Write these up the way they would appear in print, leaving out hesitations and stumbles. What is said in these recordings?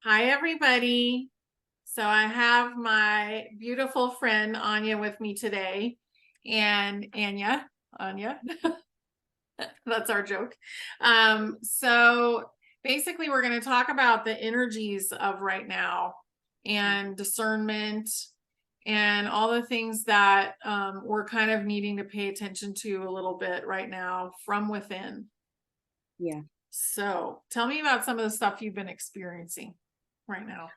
Hi, everybody. So I have my beautiful friend Anya with me today, and Anya, that's our joke. So basically, we're going to talk about the energies of right now and discernment and all the things that we're kind of needing to pay attention to a little bit right now from within. Yeah. So tell me about some of the stuff you've been experiencing right now.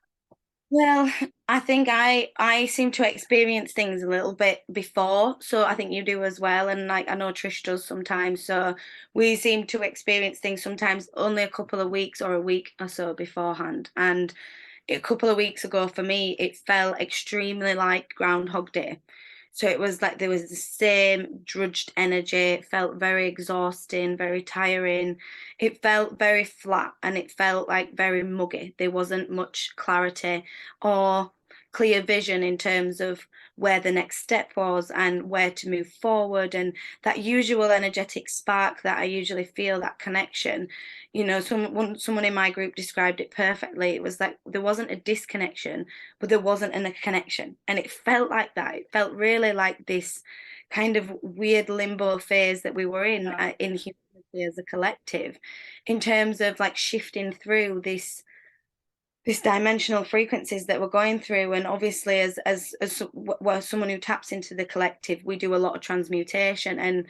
Well, I think I seem to experience things a little bit before, so I think you do as well, and like I know Trish does sometimes. So we seem to experience things sometimes only a couple of weeks or a week or so beforehand. And a couple of weeks ago for me, it felt extremely like Groundhog Day. So it was like there was the same drudged energy. It felt very exhausting, very tiring. It felt very flat and it felt like very muggy. There wasn't much clarity or clear vision in terms of where the next step was and where to move forward, and that usual energetic spark that I usually feel, that connection. Someone in my group described it perfectly. It was like there wasn't a disconnection, but there wasn't a connection, and it felt like that. It felt really like this kind of weird limbo phase that we were Yeah. in humanity as a collective, in terms of like shifting through this dimensional frequencies that we're going through. And obviously well, someone who taps into the collective, we do a lot of transmutation. And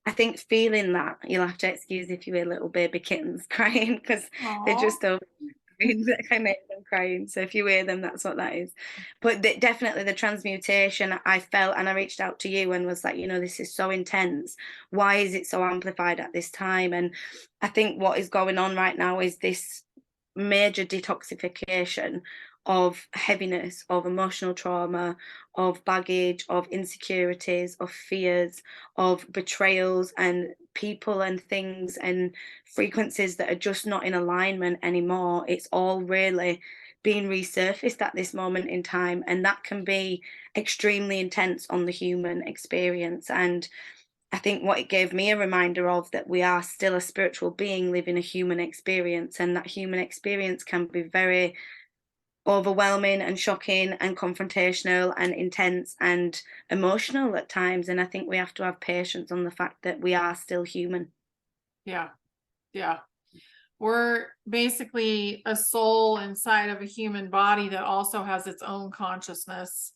I think feeling that, you'll have to excuse if you hear little baby kittens crying, because they're Oh, just over. I make them crying, so if you hear them, that's what that is. But definitely the transmutation I felt, and I reached out to you and was like, this is so intense. Why is it so amplified at this time? And I think what is going on right now is this major detoxification of heaviness, of emotional trauma, of baggage, of insecurities, of fears, of betrayals, and people and things and frequencies that are just not in alignment anymore. It's all really being resurfaced at this moment in time, and that can be extremely intense on the human experience. And I think what it gave me a reminder of, that we are still a spiritual being living a human experience, and that human experience can be very overwhelming and shocking and confrontational and intense and emotional at times. And I think we have to have patience on the fact that we are still human. yeah. Yeah. We're basically a soul inside of a human body that also has its own consciousness.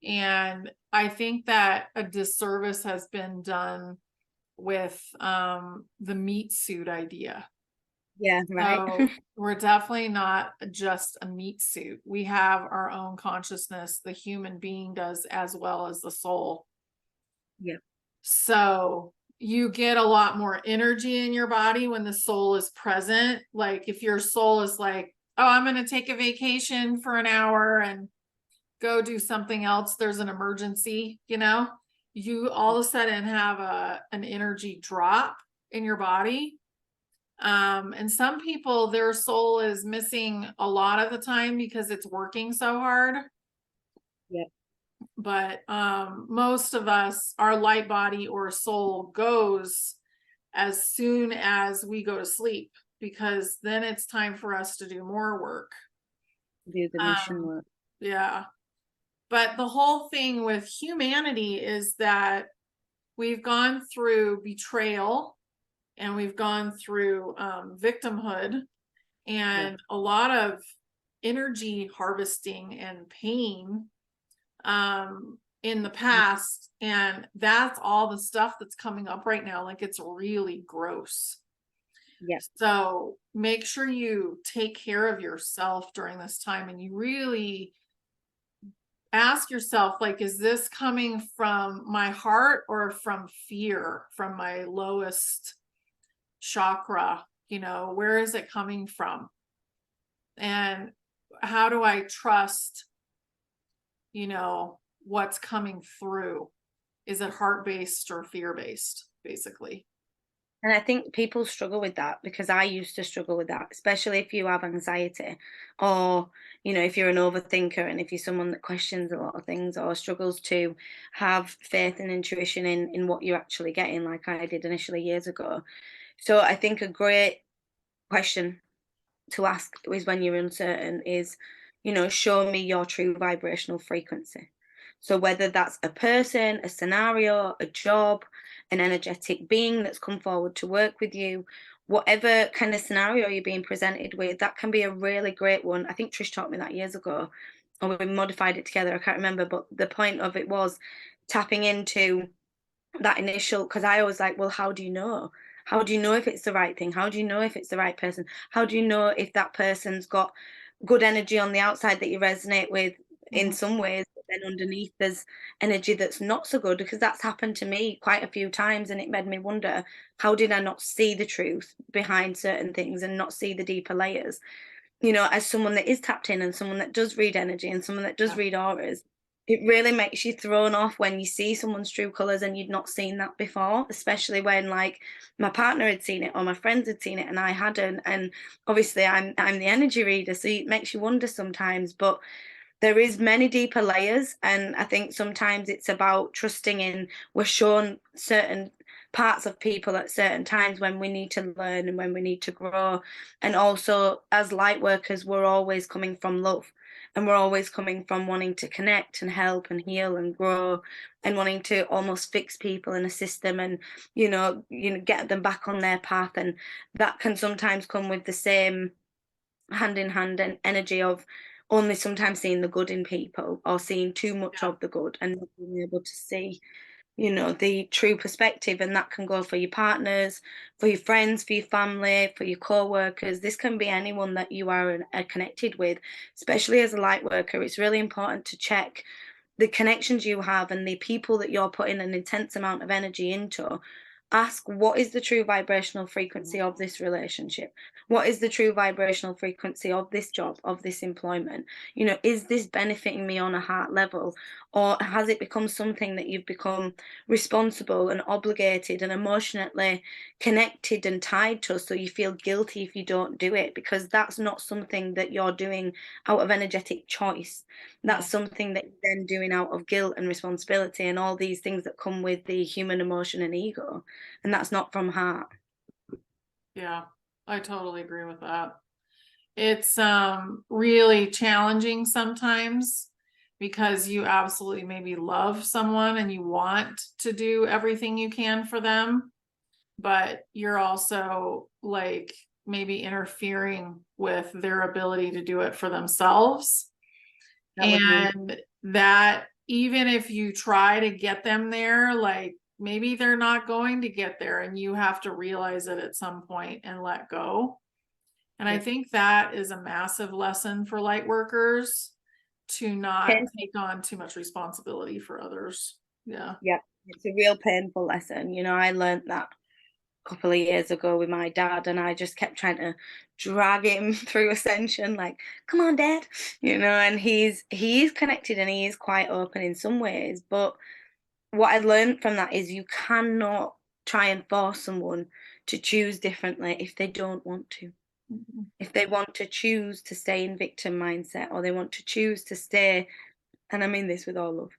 And I think that a disservice has been done with the meat suit idea. Yeah, right. So we're definitely not just a meat suit. We have our own consciousness. The human being does, as well as the soul. Yeah. So you get a lot more energy in your body when the soul is present. Like if your soul is like, oh, I'm going to take a vacation for an hour and go do something else, there's an emergency, you all of a sudden have an energy drop in your body. And some people, their soul is missing a lot of the time because it's working so hard. Yeah. But most of us, our light body or soul goes as soon as we go to sleep, because then it's time for us to do more work. Do the mission um, work. yeah. But the whole thing with humanity is that we've gone through betrayal and we've gone through victimhood Yeah. and a lot of energy harvesting and pain in the past. And that's all the stuff that's coming up right now. Like it's really gross. Yeah. So make sure you take care of yourself during this time and you really ask yourself, like, is this coming from my heart or from fear, from my lowest chakra? Where is it coming from? And how do I trust, what's coming through? Is it heart-based or fear-based, basically? And I think people struggle with that, because I used to struggle with that, especially if you have anxiety, or, if you're an overthinker, and if you're someone that questions a lot of things or struggles to have faith and intuition in what you're actually getting, like I did initially years ago. So I think a great question to ask is when you're uncertain is, show me your true vibrational frequency. So whether that's a person, a scenario, a job, an energetic being that's come forward to work with you, whatever kind of scenario you're being presented with, that can be a really great one. I think Trish taught me that years ago, or we modified it together. I can't remember, but the point of it was tapping into that initial, because I was like, well, how do you know? How do you know if it's the right thing? How do you know if it's the right person? How do you know if that person's got good energy on the outside that you resonate with in Mhm. some ways, but then underneath there's energy that's not so good? Because that's happened to me quite a few times, and it made me wonder, how did I not see the truth behind certain things and not see the deeper layers? As someone that is tapped in and someone that does read energy and someone that does Yeah. read auras, it really makes you thrown off when you see someone's true colors and you'd not seen that before, especially when like my partner had seen it or my friends had seen it and I hadn't. And obviously I'm the energy reader, so it makes you wonder sometimes, but there is many deeper layers, and I think sometimes it's about trusting in, we're shown certain parts of people at certain times when we need to learn and when we need to grow. And also as light workers, we're always coming from love, and we're always coming from wanting to connect and help and heal and grow, and wanting to almost fix people and assist them, and get them back on their path. And that can sometimes come with the same hand in hand and energy of only sometimes seeing the good in people, or seeing too much Yeah. of the good and not being able to see, the true perspective. And that can go for your partners, for your friends, for your family, for your co-workers. This can be anyone that you are connected with. Especially as a light worker, it's really important to check the connections you have and the people that you're putting an intense amount of energy into. Ask, what is the true vibrational frequency of this relationship? What is the true vibrational frequency of this job, of this employment? Is this benefiting me on a heart level? Or has it become something that you've become responsible and obligated and emotionally connected and tied to, so you feel guilty if you don't do it? Because that's not something that you're doing out of energetic choice. That's No. something that you're then doing out of guilt and responsibility and all these things that come with the human emotion and ego. And that's not from heart. Yeah, I totally agree with that. It's really challenging sometimes because you absolutely maybe love someone and you want to do everything you can for them, but you're also like maybe interfering with their ability to do it for themselves. That was me. And that even if you try to get them there, like maybe they're not going to get there, and you have to realize it at some point and let go. And I Yeah. think that is a massive lesson for light workers, to not Pain, take on too much responsibility for others. Yeah. yeah. It's a real painful lesson. I learned that a couple of years ago with my dad, and I just kept trying to drag him through Ascension, like, come on, Dad. And he's connected and he is quite open in some ways. But what I learned from that is you cannot try and force someone to choose differently if they don't want to. Mhm. If they want to choose to stay in victim mindset, or they want to choose to stay, and I mean this with all love,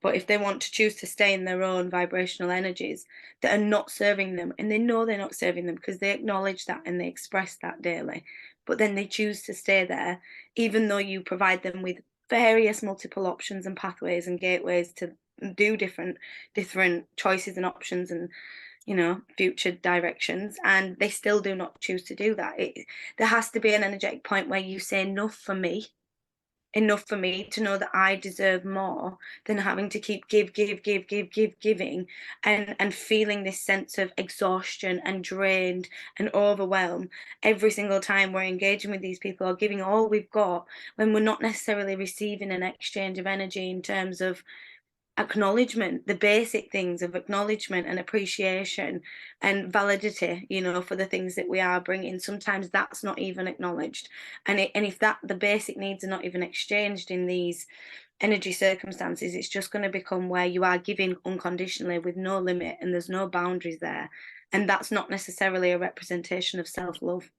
but if they want to choose to stay in their own vibrational energies that are not serving them, and they know they're not serving them because they acknowledge that and they express that daily, but then they choose to stay there, even though you provide them with various multiple options and pathways and gateways to do different choices and options and future directions, and they still do not choose to do that. There has to be an energetic point where you say, enough for me to know that I deserve more than having to keep giving, and feeling this sense of exhaustion and drained and overwhelmed every single time we're engaging with these people or giving all we've got, when we're not necessarily receiving an exchange of energy in terms of acknowledgement, the basic things of acknowledgement and appreciation and validity, for the things that we are bringing. Sometimes that's not even acknowledged, and if that the basic needs are not even exchanged in these energy circumstances, it's just going to become where you are giving unconditionally with no limit and there's no boundaries there, and that's not necessarily a representation of self-love.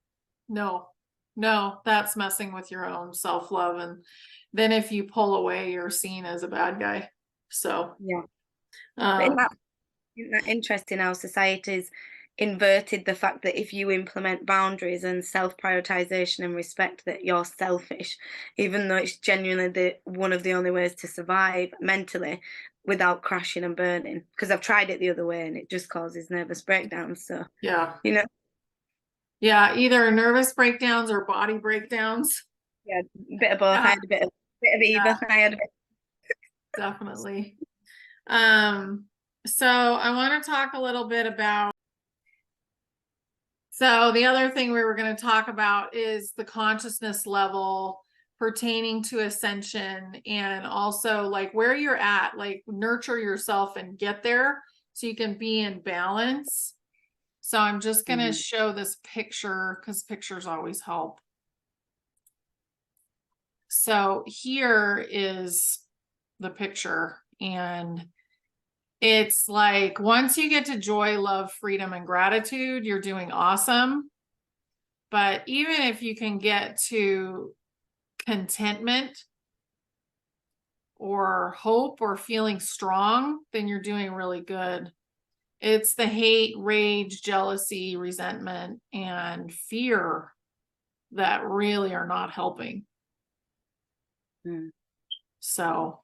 No, no, that's messing with your own self-love. And then if you pull away, you're seen as a bad guy. So, Yeah. But um, isn't that interesting how societies inverted the fact that if you implement boundaries and self-prioritization and respect, that you're selfish, even though it's genuinely one of the only ways to survive mentally without crashing and burning. Because I've tried it the other way and it just causes nervous breakdowns. So, Yeah. you know, Yeah. Either nervous breakdowns or body breakdowns. yeah, a bit of both. I Yeah. had a bit of either. I had a bit. Definitely. So I want to talk a little bit about, so the other thing we were going to talk about is the consciousness level pertaining to ascension, and also like where you're at, like nurture yourself and get there so you can be in balance. So I'm just going to show this picture because pictures always help. So here is the picture, and it's like once you get to joy, love, freedom, and gratitude, you're doing awesome. But even if you can get to contentment or hope or feeling strong, then you're doing really good. It's the hate, rage, jealousy, resentment, and fear that really are not helping. So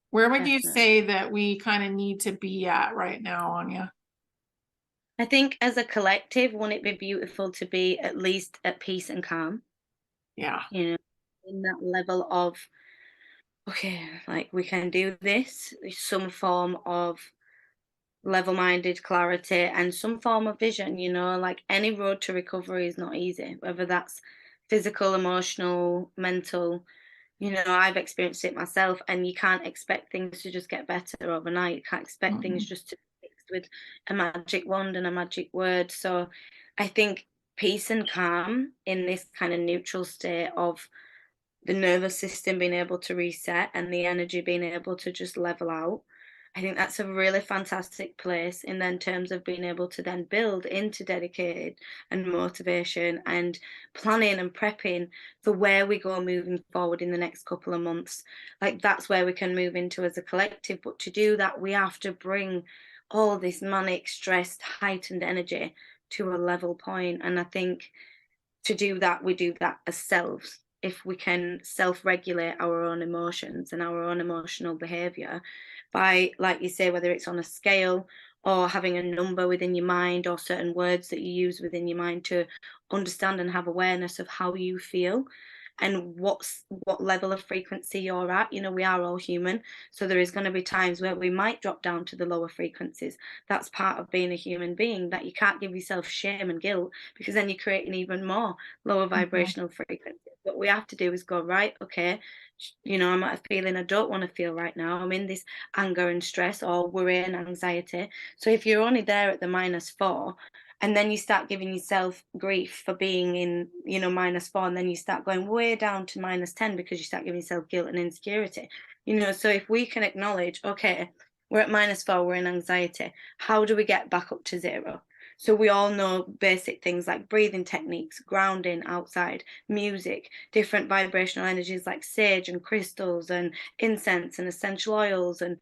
where would you say that we kind of need to be at right now, Anya? I think as a collective, wouldn't it be beautiful to be at least at peace and calm? Yeah. You know, in that level of, okay, like we can do this, some form of level-minded clarity and some form of vision, like any road to recovery is not easy, whether that's physical, emotional, mental. I've experienced it myself, and you can't expect things to just get better overnight. You can't expect things just to be fixed with a magic wand and a magic word. So I think peace and calm in this kind of neutral state of the nervous system being able to reset and the energy being able to just level out. I think that's a really fantastic place in then terms of being able to then build into dedicated and motivation and planning and prepping for where we go moving forward in the next couple of months. Like that's where we can move into as a collective. But to do that, we have to bring all this manic, stressed, heightened energy to a level point. And I think to do that, we do that as selves. If we can self-regulate our own emotions and our own emotional behavior by, like you say, whether it's on a scale or having a number within your mind or certain words that you use within your mind to understand and have awareness of how you feel and what level of frequency you're at. We are all human, so there is going to be times where we might drop down to the lower frequencies. That's part of being a human being, that you can't give yourself shame and guilt, because then you're creating even more lower vibrational frequencies. What we have to do is go, right, okay, I'm at a feeling I don't want to feel right now. I'm in this anger and stress or worry and anxiety. So if you're only there at the -4, and then you start giving yourself grief for being in, -4, and then you start going way down to -10 because you start giving yourself guilt and insecurity. So if we can acknowledge, okay, we're at -4, we're in anxiety, how do we get back up to 0? So we all know basic things like breathing techniques, grounding outside, music, different vibrational energies like sage and crystals and incense and essential oils and,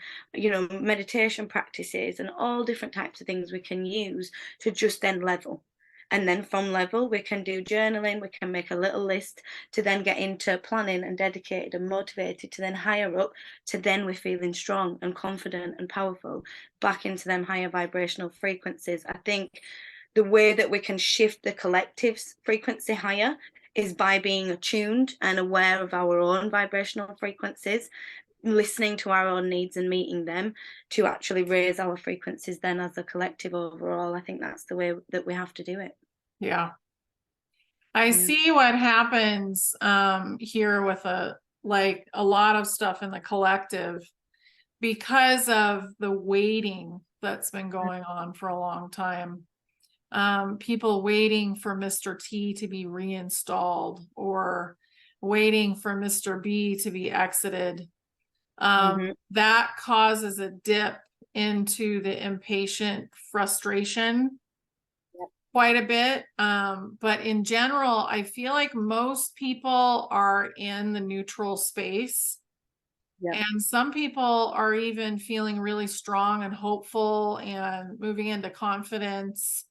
meditation practices and all different types of things we can use to just then level. And then from level, we can do journaling, we can make a little list to then get into planning and dedicated and motivated to then higher up, to then we're feeling strong and confident and powerful back into them higher vibrational frequencies. I think the way that we can shift the collective's frequency higher is by being attuned and aware of our own vibrational frequencies, listening to our own needs and meeting them to actually raise our frequencies then as a collective overall. I think that's the way that we have to do it. Yeah. I see what happens here with a lot of stuff in the collective because of the waiting that's been going on for a long time. People waiting for Mr. T to be reinstalled or waiting for Mr. B to be exited. That causes a dip into the impatient frustration quite a bit. But in general, I feel like most people are in the neutral space. Yeah. And some people are even feeling really strong and hopeful and moving into confidence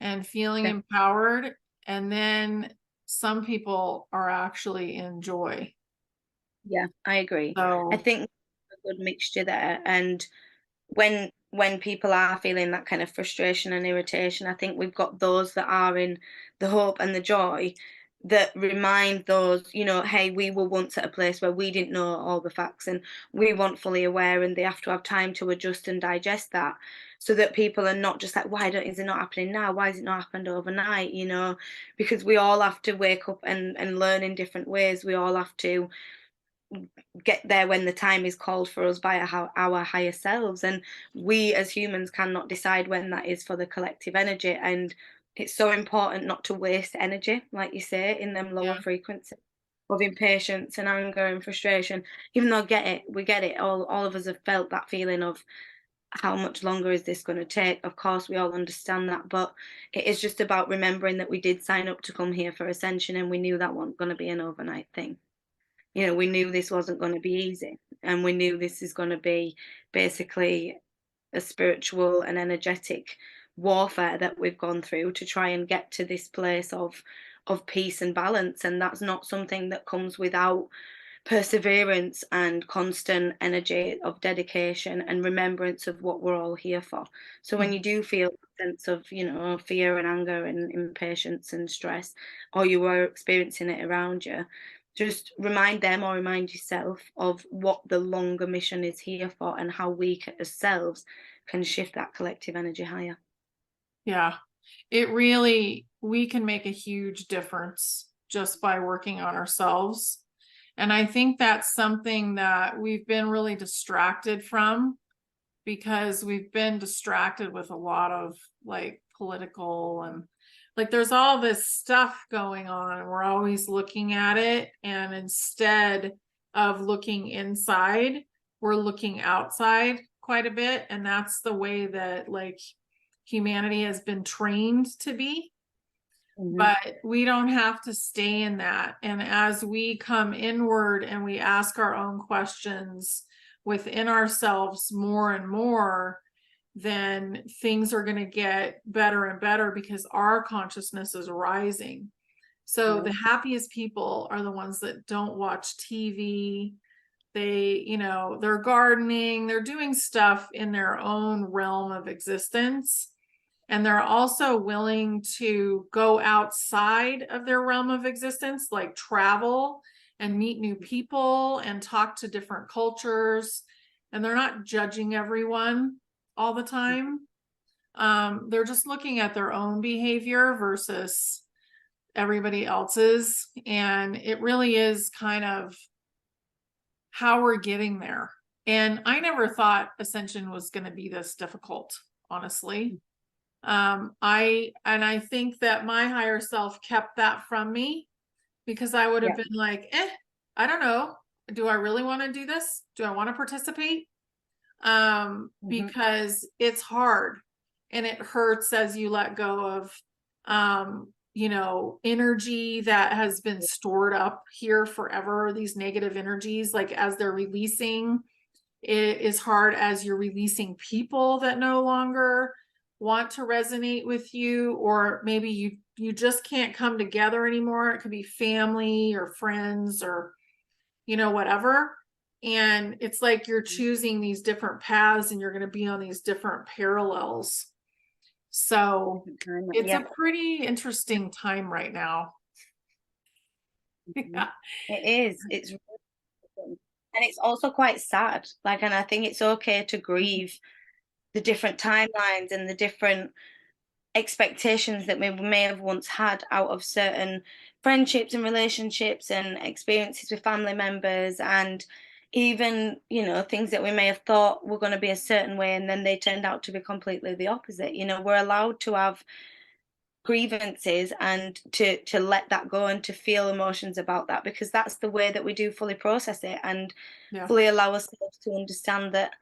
and feeling Yeah. empowered. And then some people are actually in joy. Yeah, I agree. I So, think a good mixture there. And when people are feeling that kind of frustration and irritation, I think we've got those that are in the hope and the joy that remind those, hey, we were once at a place where we didn't know all the facts and we weren't fully aware, and they have to have time to adjust and digest that, so that people are not just like, is it not happening now? Why has it not happened overnight? Because we all have to wake up and learn in different ways. We all have to get there when the time is called for us by our higher selves, and we as humans cannot decide when that is for the collective energy. And it's so important not to waste energy, like you say, in them yeah, lower frequencies of impatience and anger and frustration. Even though we get it, all of us have felt that feeling of how much longer is this going to take. Of course we all understand that, but it is just about remembering that we did sign up to come here for Ascension, and we knew that wasn't going to be an overnight thing. We knew this wasn't going to be easy, and we knew this is going to be basically a spiritual and energetic warfare that we've gone through to try and get to this place of peace and balance. And that's not something that comes without perseverance and constant energy of dedication and remembrance of what we're all here for. So when mm, you do feel a sense of, fear and anger and impatience and stress, or you are experiencing it around you, just remind them or remind yourself of what the longer mission is here for, and how we as selves can shift that collective energy higher. yeah. We can make a huge difference just by working on ourselves. And I think that's something that we've been really distracted from, because we've been distracted with a lot of like political and like there's all this stuff going on, and we're always looking at it. And instead of looking inside, we're looking outside quite a bit. And that's the way that like humanity has been trained to be. Hmm. But we don't have to stay in that. And as we come inward and we ask our own questions within ourselves more and more, then things are going to get better and better because our consciousness is rising. So Yeah. the happiest people are the ones that don't watch TV. They're gardening, they're doing stuff in their own realm of existence. And they're also willing to go outside of their realm of existence, like travel and meet new people and talk to different cultures. And they're not judging everyone all the time. They're just looking at their own behavior versus everybody else's. And it really is kind of how we're getting there. And I never thought Ascension was going to be this difficult, honestly. I think that my higher self kept that from me, because I would have Yeah. been like, I don't know. Do I really want to do this? Do I want to participate? Hmm. Because it's hard and it hurts as you let go of, energy that has been stored up here forever, these negative energies, like as they're releasing, it is hard as you're releasing people that no longer want to resonate with you, or maybe you just can't come together anymore. It could be family or friends or whatever. And it's like you're choosing these different paths and you're going to be on these different parallels. So it's a Yeah. pretty interesting time right now. Mhm. Yeah. It is. It's really different. And it's also quite sad. Like, and I think it's okay to grieve the different timelines and the different expectations that we may have once had out of certain friendships and relationships and experiences with family members, and even, things that we may have thought were going to be a certain way and then they turned out to be completely the opposite. We're allowed to have grievances and to let that go and to feel emotions about that, because that's the way that we do fully process it and Yeah. fully allow ourselves to understand that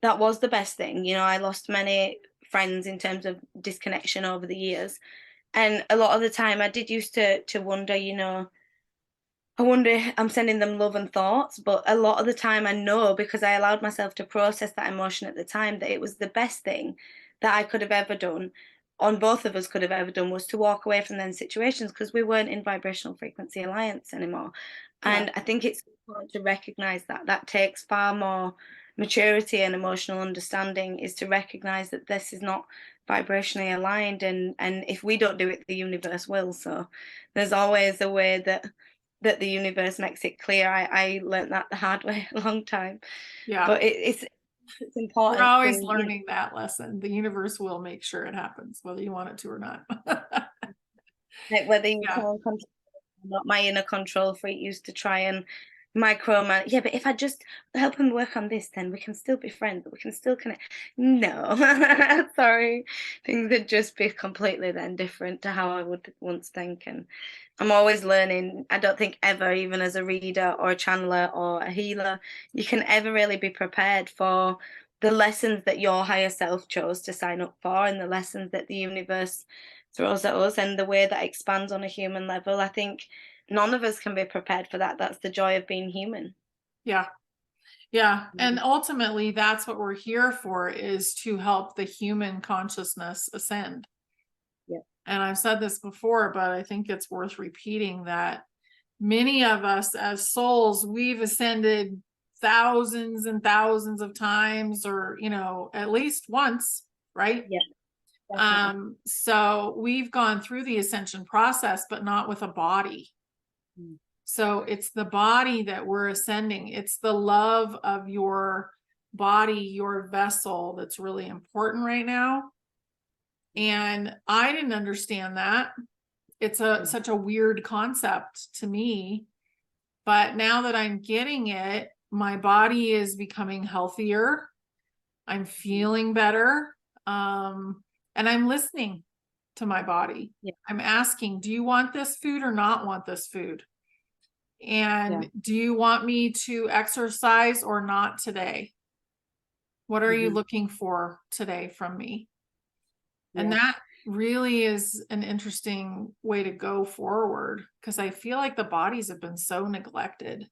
that was the best thing. I lost many friends in terms of disconnection over the years, and a lot of the time I did used to wonder, I wonder, I'm sending them love and thoughts, but a lot of the time I know, because I allowed myself to process that emotion at the time, that it was the best thing that I could have ever done, on both of us could have ever done, was to walk away from them situations, because we weren't in vibrational frequency alliance anymore. Yeah. And I think it's important to recognize that that takes far more maturity and emotional understanding, is to recognize that this is not vibrationally aligned, and if we don't do it, the universe will. So there's always a way that the universe makes it clear. I learned that the hard way a long time, Yeah. but it's We're important to, always you know, learning that lesson. The universe will make sure it happens, whether you want it to or not. like whether you Yeah. can control or not. My inner control freak used to try and micromanage. Yeah, but if I just help him work on this, then we can still be friends. We can still connect. No, sorry, things would just be completely then different to how I would once think. And I'm always learning. I don't think ever, even as a reader or a channeler or a healer, you can ever really be prepared for the lessons that your higher self chose to sign up for, and the lessons that the universe throws at us, and the way that expands on a human level. I think none of us can be prepared for that. That's the joy of being human. Yeah. Yeah. And ultimately, that's what we're here for, is to help the human consciousness ascend. Yeah. And I've said this before, but I think it's worth repeating that many of us as souls, we've ascended thousands and thousands of times, or, at least once, right? Yeah, definitely. So we've gone through the ascension process, but not with a body. Mm. So it's the body that we're ascending. It's the love of your body, your vessel, that's really important right now. And I didn't understand that. It's such a weird concept to me. But now that I'm getting it, my body is becoming healthier. I'm feeling better. And I'm listening to my body. Yeah, I'm asking, do you want this food or not want this food? yeah. And do you want me to exercise or not today? What are you Hmm. looking for today from me? And Yeah. that really is an interesting way to go forward, because I feel like the bodies have been so neglected.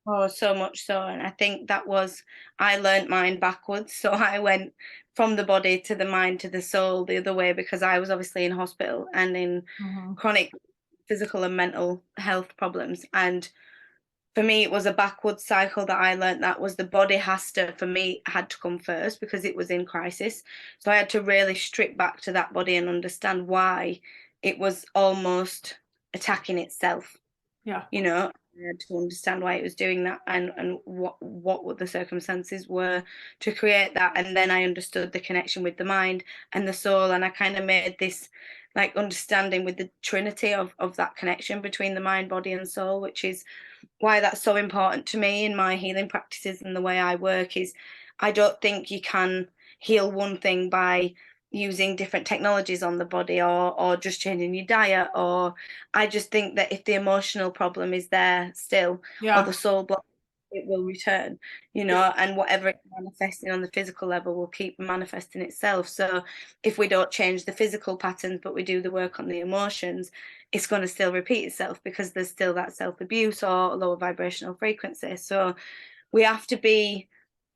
Oh, so much so. And I think that was, I learnt mine backwards. So I went from the body to the mind to the soul the other way, because I was obviously in hospital and in Mhm. chronic physical and mental health problems. And for me, it was a backwards cycle that I learnt, that was the body has to, for me, had to come first because it was in crisis. So I had to really strip back to that body and understand why it was almost attacking itself. Yeah. You know, I had to understand why it was doing that, and what the circumstances were to create that. And then I understood the connection with the mind and the soul, and I kind of made this like understanding with the trinity of that connection between the mind, body, and soul, which is why that's so important to me in my healing practices and the way I work. Is I don't think you can heal one thing by using different technologies on the body, or just changing your diet. Or I just think that if the emotional problem is there still, or Yeah. the soul block, it will return, and whatever it's manifesting on the physical level will keep manifesting itself. So if we don't change the physical patterns but we do the work on the emotions, it's going to still repeat itself, because there's still that self-abuse or lower vibrational frequency. So we have to be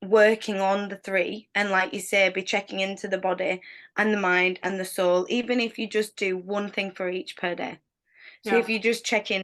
working on the three, and like you say, be checking into the body and the mind and the soul, even if you just do one thing for each per day. So Yeah. if you just check in,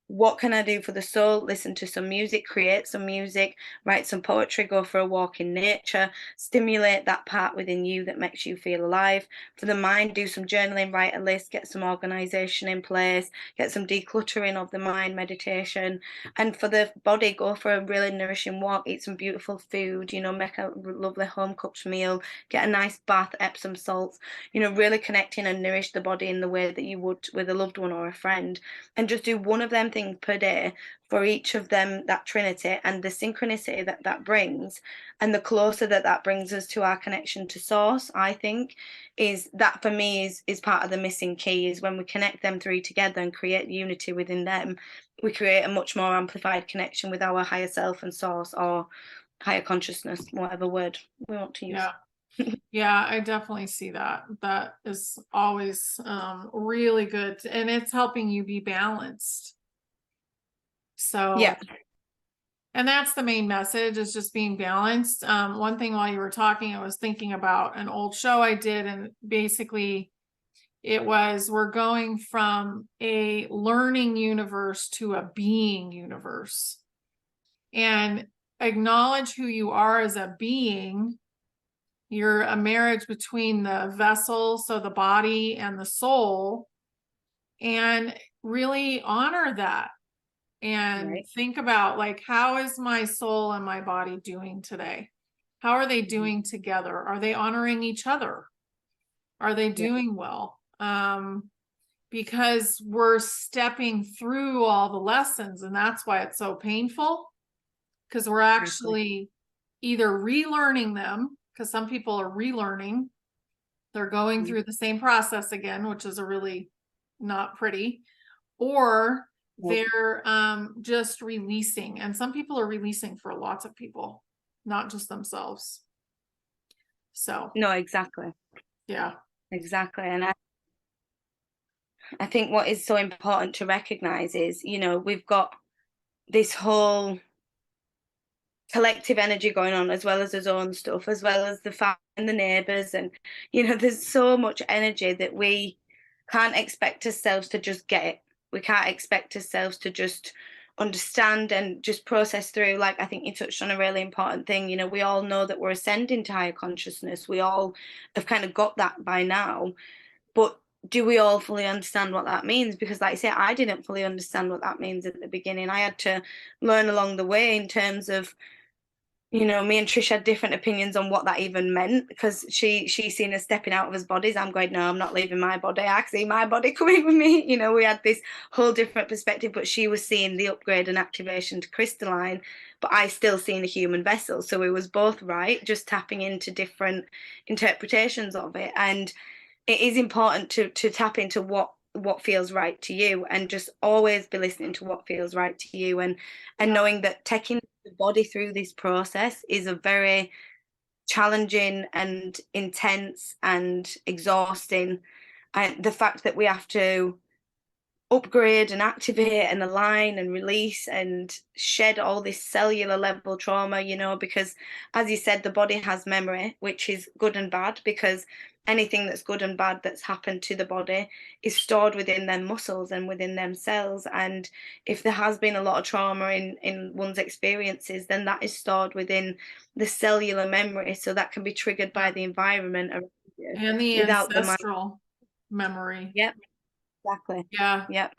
what can I do for the soul? Listen to some music, create some music, write some poetry, go for a walk in nature, stimulate that part within you that makes you feel alive. For the mind, do some journaling, write a list, get some organization in place, get some decluttering of the mind, meditation. And for the body, go for a really nourishing walk, eat some beautiful food, make a lovely home cooked meal, get a nice bath, Epsom salts, really connecting and nourish the body in the way that you would with a loved one or a friend. And just do one of them things per day for each of them, that trinity, and the synchronicity that that brings, and the closer that that brings us to our connection to source. I think is that, for me, is part of the missing key, is when we connect them three together and create unity within them, we create a much more amplified connection with our higher self and source, or higher consciousness, whatever word we want to use. Yeah. Yeah, I definitely see that. That is always really good. And it's helping you be balanced. So, Yeah. and that's the main message, is just being balanced. One thing while you were talking, I was thinking about an old show I did, and basically it was, we're going from a learning universe to a being universe, and acknowledge who you are as a being. You're a marriage between the vessel, so the body, and the soul, and really honor that. And Right. think about, like, how is my soul and my body doing today? How are they doing together? Are they honoring each other? Are they doing well? Because we're stepping through all the lessons, and that's why it's so painful, because we're actually either relearning them, because some people are relearning, they're going through the same process again, which is a really not pretty, or they're just releasing. And some people are releasing for lots of people, not just themselves. So No, exactly. yeah. Exactly. And I think what is so important to recognize is, you know, we've got this whole collective energy going on, as well as his own stuff, as well as the family and the neighbors. And, you know, there's so much energy that we can't expect ourselves to just get it. We can't expect ourselves to just understand and just process through. Like, I think you touched on a really important thing. You know, we all know that we're ascending to higher consciousness. We all have kind of got that by now. But do we all fully understand what that means? Because, like I say, I didn't fully understand what that means at the beginning. I had to learn along the way, in terms of, you know, me and Trish had different opinions on what that even meant, because she's seen us stepping out of his bodies. I'm going, no, I'm not leaving my body. I see my body coming with me. You know, we had this whole different perspective, but she was seeing the upgrade and activation to crystalline, but I still seen a human vessel. So we was both right, just tapping into different interpretations of it. And it is important to tap into what feels right to you, and just always be listening to what feels right to you, and knowing that taking the body through this process is a very challenging and intense and exhausting. And the fact that we have to upgrade and activate and align and release and shed all this cellular level trauma, you know, because, as you said, the body has memory, which is good and bad, because anything that's good and bad that's happened to the body is stored within them muscles and within them cells. And if there has been a lot of trauma in one's experiences, then that is stored within the cellular memory, so that can be triggered by the environment around you And the without the mind. ancestral memory. Yep. Exactly. Yeah. Yep.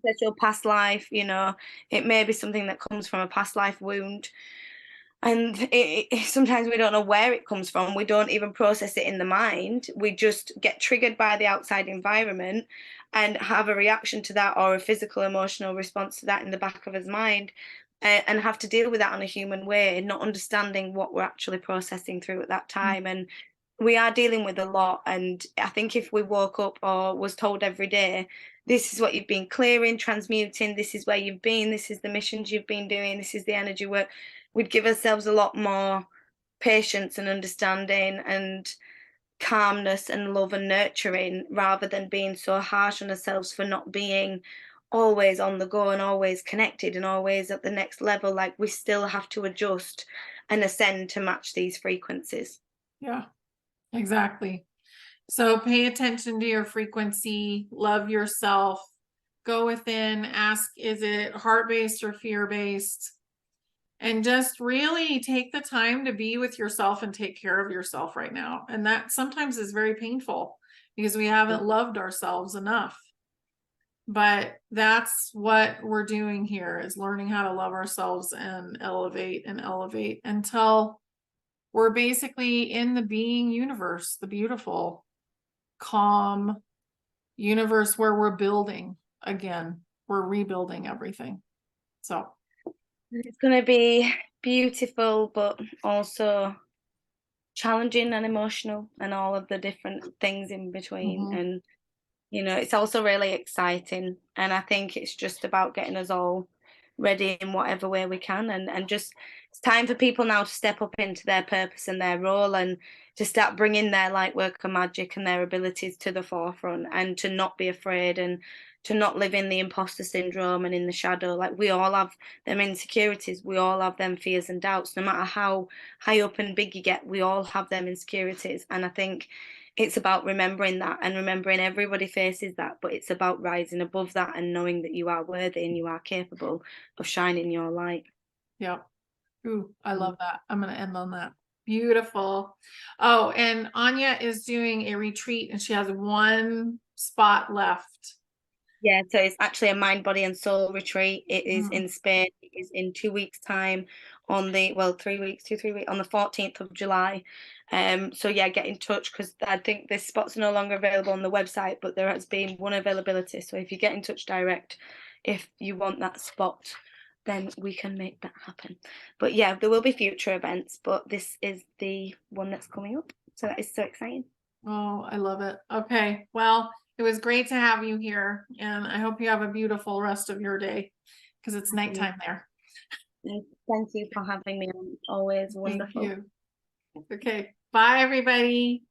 That's your past life, you know, it may be something that comes from a past life wound. And sometimes we don't know where it comes from. We don't even process it in the mind. We just get triggered by the outside environment and have a reaction to that, or a physical, emotional response to that in the back of his mind, and have to deal with that on a human way, not understanding what we're actually processing through at that time. And we are dealing with a lot. And I think if we woke up or was told every day, this is what you've been clearing, transmuting, this is where you've been, this is the missions you've been doing, this is the energy work, we'd give ourselves a lot more patience and understanding and calmness and love and nurturing, rather than being so harsh on ourselves for not being always on the go and always connected and always at the next level. Like, we still have to adjust and ascend to match these frequencies. Yeah, exactly. So pay attention to your frequency, love yourself, go within, ask, is it heart-based or fear-based? And just really take the time to be with yourself and take care of yourself right now. And that sometimes is very painful, because we haven't loved ourselves enough. But that's what we're doing here, is learning how to love ourselves and elevate until we're basically in the being universe, the beautiful, calm universe where we're building again. We're rebuilding everything. So It's going to be beautiful, but also challenging and emotional, and all of the different things in between. And, you know, it's also really exciting. And I think it's just about getting us all ready in whatever way we can. And just, it's time for people now to step up into their purpose and their role, and to start bringing their light work and magic and their abilities to the forefront, and to not be afraid, and to not live in the imposter syndrome and in the shadow. Like, we all have them insecurities, we all have them fears and doubts, no matter how high up and big you get, we all have them insecurities. And I think it's about remembering that, and remembering everybody faces that, but it's about rising above that and knowing that you are worthy and you are capable of shining your light. Yep. Ooh, I love that. I'm going to end on that. Beautiful. Oh, and Anya is doing a retreat and she has one spot left. Yeah, so it's actually a mind, body, and soul retreat. It is Mm. in Spain. It is in 2 weeks' time, on the 3 weeks, on the 14th of July. So yeah, get in touch, because I think this spot's no longer available on the website, but there has been one availability. So if you get in touch direct, if you want that spot, then we can make that happen. But yeah, there will be future events, but this is the one that's coming up. So that is so exciting. Oh, I love it. Okay. Well, it was great to have you here, and I hope you have a beautiful rest of your day, because it's nighttime there. Thank you for having me on. Always wonderful. Thank you. Okay. Bye, everybody.